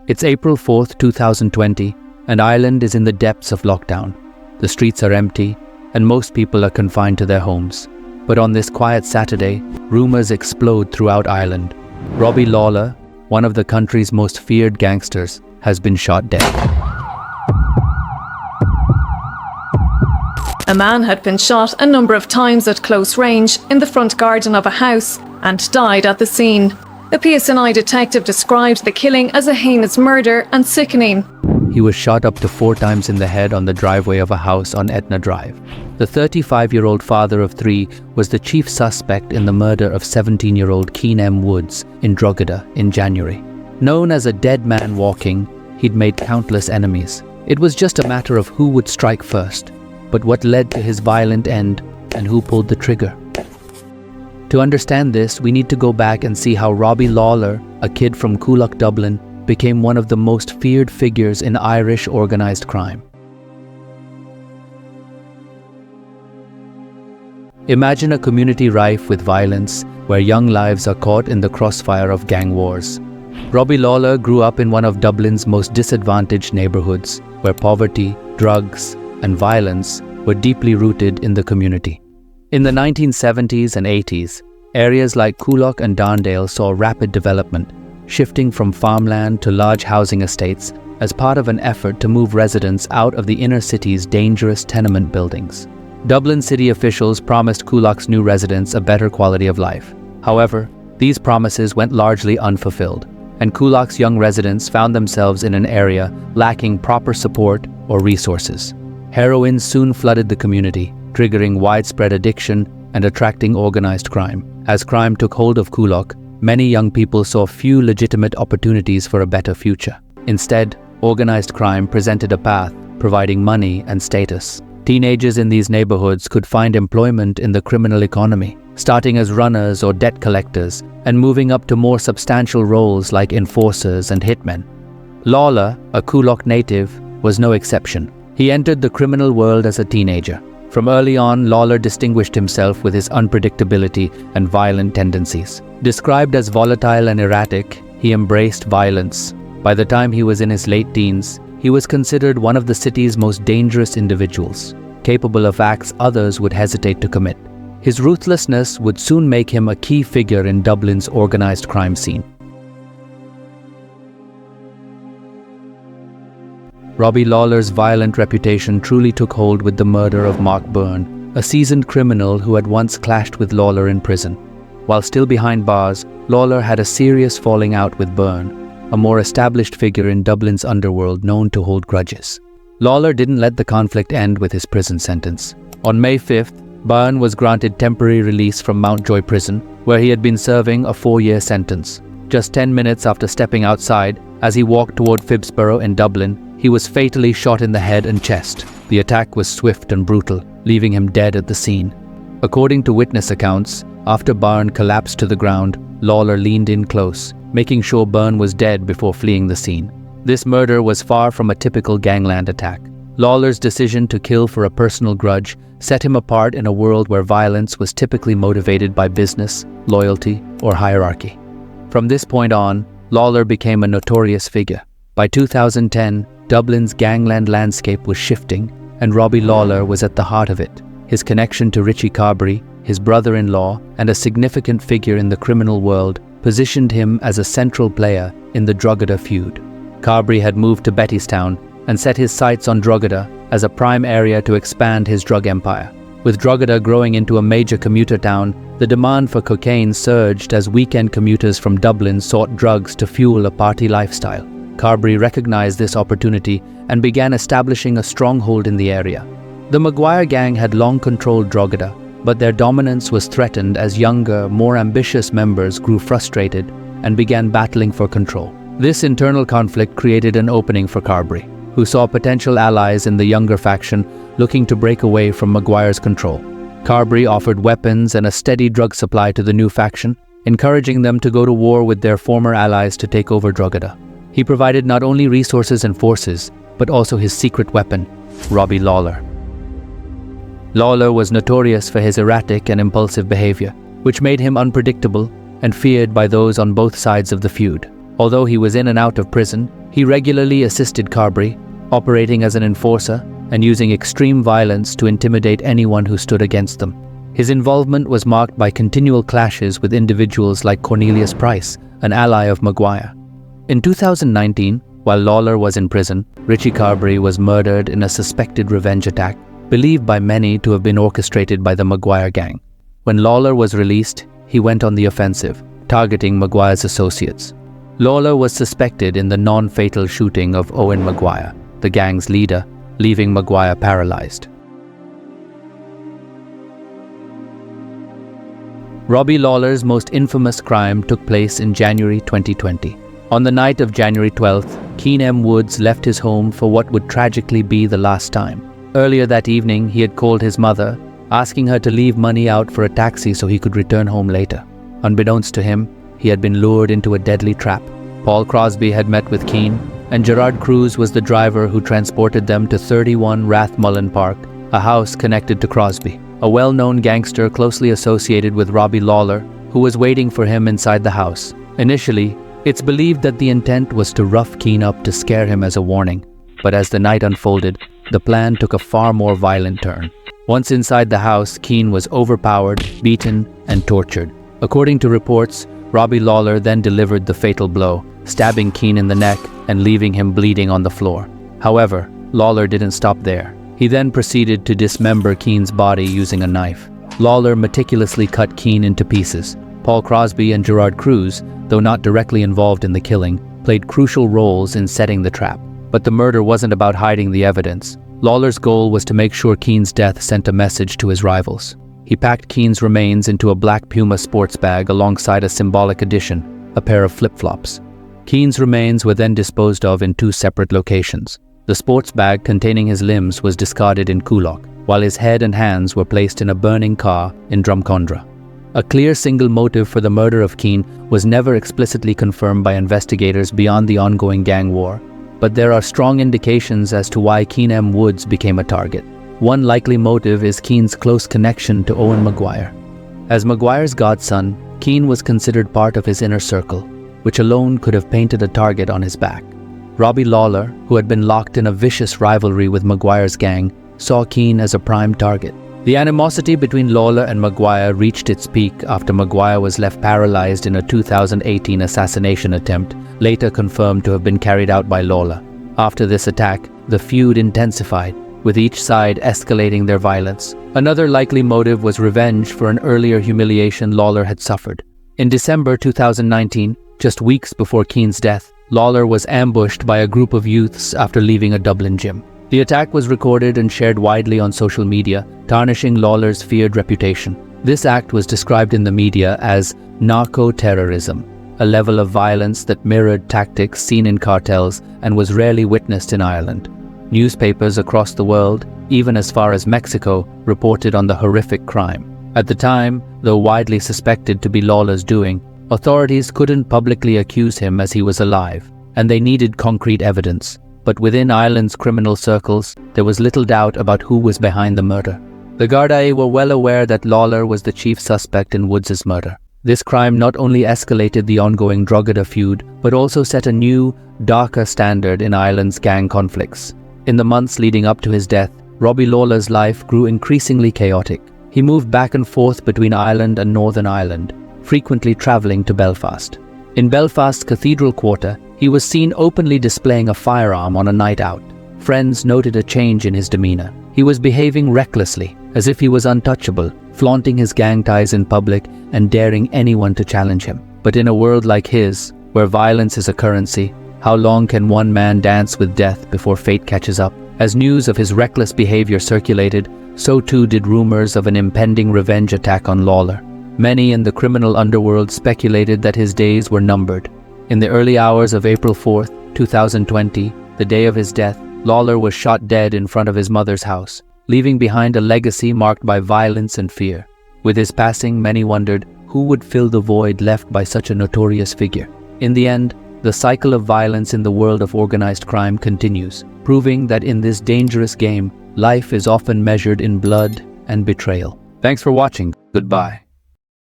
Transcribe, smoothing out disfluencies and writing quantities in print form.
It's April 4th, 2020, and Ireland is in the depths of lockdown. The streets are empty, and most people are confined to their homes. But on this quiet Saturday, rumors explode throughout Ireland. Robbie Lawlor, one of the country's most feared gangsters, has been shot dead. A man had been shot a number of times at close range in the front garden of a house and died at the scene. A PSNI detective described the killing as a heinous murder and sickening. He was shot up to 4 times in the head on the driveway of a house on Etna Drive. The 35-year-old father of 3 was the chief suspect in the murder of 17-year-old Keane Woods in Drogheda in January. Known as a dead man walking, he'd made countless enemies. It was just a matter of who would strike first, but what led to his violent end and who pulled the trigger. To understand this, we need to go back and see how Robbie Lawlor, a kid from Coolock, Dublin, became one of the most feared figures in Irish organised crime. Imagine a community rife with violence, where young lives are caught in the crossfire of gang wars. Robbie Lawlor grew up in one of Dublin's most disadvantaged neighbourhoods, where poverty, drugs, and violence were deeply rooted in the community. In the 1970s and 80s, areas like Coolock and Darndale saw rapid development, shifting from farmland to large housing estates as part of an effort to move residents out of the inner city's dangerous tenement buildings. Dublin city officials promised Coolock's new residents a better quality of life. However, these promises went largely unfulfilled, and Coolock's young residents found themselves in an area lacking proper support or resources. Heroin soon flooded the community, triggering widespread addiction and attracting organized crime. As crime took hold of Coolock, many young people saw few legitimate opportunities for a better future. Instead, organized crime presented a path, providing money and status. Teenagers in these neighborhoods could find employment in the criminal economy, starting as runners or debt collectors and moving up to more substantial roles like enforcers and hitmen. Lawlor, a Coolock native, was no exception. He entered the criminal world as a teenager. From early on, Lawlor distinguished himself with his unpredictability and violent tendencies. Described as volatile and erratic, he embraced violence. By the time he was in his late teens, he was considered one of the city's most dangerous individuals, capable of acts others would hesitate to commit. His ruthlessness would soon make him a key figure in Dublin's organized crime scene. Robbie Lawlor's violent reputation truly took hold with the murder of Mark Byrne, a seasoned criminal who had once clashed with Lawlor in prison. While still behind bars, Lawlor had a serious falling out with Byrne, a more established figure in Dublin's underworld known to hold grudges. Lawlor didn't let the conflict end with his prison sentence. On May 5th, Byrne was granted temporary release from Mountjoy Prison, where he had been serving a 4-year sentence. Just 10 minutes after stepping outside, as he walked toward Phibsborough in Dublin, he was fatally shot in the head and chest. The attack was swift and brutal, leaving him dead at the scene. According to witness accounts, after Byrne collapsed to the ground, Lawlor leaned in close, making sure Byrne was dead before fleeing the scene. This murder was far from a typical gangland attack. Lawlor's decision to kill for a personal grudge set him apart in a world where violence was typically motivated by business, loyalty, or hierarchy. From this point on, Lawlor became a notorious figure. By 2010, Dublin's gangland landscape was shifting, and Robbie Lawlor was at the heart of it. His connection to Richie Carbery, his brother-in-law, and a significant figure in the criminal world positioned him as a central player in the Drogheda feud. Carbery had moved to Bettystown and set his sights on Drogheda as a prime area to expand his drug empire. With Drogheda growing into a major commuter town, the demand for cocaine surged as weekend commuters from Dublin sought drugs to fuel a party lifestyle. Carbery recognized this opportunity and began establishing a stronghold in the area. The Maguire gang had long controlled Drogheda, but their dominance was threatened as younger, more ambitious members grew frustrated and began battling for control. This internal conflict created an opening for Carbery, who saw potential allies in the younger faction looking to break away from Maguire's control. Carbery offered weapons and a steady drug supply to the new faction, encouraging them to go to war with their former allies to take over Drogheda. He provided not only resources and forces, but also his secret weapon, Robbie Lawlor. Lawlor was notorious for his erratic and impulsive behavior, which made him unpredictable and feared by those on both sides of the feud. Although he was in and out of prison, he regularly assisted Carbery, operating as an enforcer and using extreme violence to intimidate anyone who stood against them. His involvement was marked by continual clashes with individuals like Cornelius Price, an ally of Maguire. In 2019, while Lawlor was in prison, Richie Carbery was murdered in a suspected revenge attack, believed by many to have been orchestrated by the Maguire gang. When Lawlor was released, he went on the offensive, targeting Maguire's associates. Lawlor was suspected in the non-fatal shooting of Owen Maguire, the gang's leader, leaving Maguire paralyzed. Robbie Lawlor's most infamous crime took place in January 2020. On the night of January 12th, Keane M. Woods left his home for what would tragically be the last time. Earlier that evening, he had called his mother, asking her to leave money out for a taxi so he could return home later. Unbeknownst to him, he had been lured into a deadly trap. Paul Crosby had met with Keane, and Gerard Cruz was the driver who transported them to 31 Rathmullen Park, a house connected to Crosby, a well-known gangster closely associated with Robbie Lawlor, who was waiting for him inside the house. Initially, it's believed that the intent was to rough Keane up to scare him as a warning, but as the night unfolded, the plan took a far more violent turn. Once inside the house, Keane was overpowered, beaten, and tortured. According to reports, Robbie Lawlor then delivered the fatal blow, stabbing Keane in the neck and leaving him bleeding on the floor. However, Lawlor didn't stop there. He then proceeded to dismember Keane's body using a knife. Lawlor meticulously cut Keane into pieces. Paul Crosby and Gerard Cruz, though not directly involved in the killing, played crucial roles in setting the trap. But the murder wasn't about hiding the evidence. Lawlor's goal was to make sure Keane's death sent a message to his rivals. He packed Keane's remains into a black Puma sports bag alongside a symbolic addition, a pair of flip-flops. Keane's remains were then disposed of in 2 separate locations. The sports bag containing his limbs was discarded in Coolock, while his head and hands were placed in a burning car in Drumcondra. A clear single motive for the murder of Keane was never explicitly confirmed by investigators beyond the ongoing gang war, but there are strong indications as to why Keane M. Woods became a target. One likely motive is Keane's close connection to Owen Maguire. As Maguire's godson, Keane was considered part of his inner circle, which alone could have painted a target on his back. Robbie Lawlor, who had been locked in a vicious rivalry with Maguire's gang, saw Keane as a prime target. The animosity between Lawlor and Maguire reached its peak after Maguire was left paralyzed in a 2018 assassination attempt, later confirmed to have been carried out by Lawlor. After this attack, the feud intensified, with each side escalating their violence. Another likely motive was revenge for an earlier humiliation Lawlor had suffered. In December 2019, just weeks before Keane's death, Lawlor was ambushed by a group of youths after leaving a Dublin gym. The attack was recorded and shared widely on social media, tarnishing Lawlor's feared reputation. This act was described in the media as narco-terrorism, a level of violence that mirrored tactics seen in cartels and was rarely witnessed in Ireland. Newspapers across the world, even as far as Mexico, reported on the horrific crime. At the time, though widely suspected to be Lawlor's doing, authorities couldn't publicly accuse him as he was alive, and they needed concrete evidence. But within Ireland's criminal circles, there was little doubt about who was behind the murder. The Gardaí were well aware that Lawlor was the chief suspect in Woods' murder. This crime not only escalated the ongoing Drogheda feud, but also set a new, darker standard in Ireland's gang conflicts. In the months leading up to his death, Robbie Lawlor's life grew increasingly chaotic. He moved back and forth between Ireland and Northern Ireland, frequently travelling to Belfast. In Belfast's Cathedral Quarter, he was seen openly displaying a firearm on a night out. Friends noted a change in his demeanour. He was behaving recklessly, as if he was untouchable, flaunting his gang ties in public and daring anyone to challenge him. But in a world like his, where violence is a currency, how long can one man dance with death before fate catches up? As news of his reckless behaviour circulated, so too did rumours of an impending revenge attack on Lawlor. Many in the criminal underworld speculated that his days were numbered. In the early hours of April 4th, 2020, the day of his death, Lawlor was shot dead in front of his mother's house, leaving behind a legacy marked by violence and fear. With his passing, many wondered who would fill the void left by such a notorious figure. In the end, the cycle of violence in the world of organized crime continues, proving that in this dangerous game, life is often measured in blood and betrayal. Thanks for watching. Goodbye.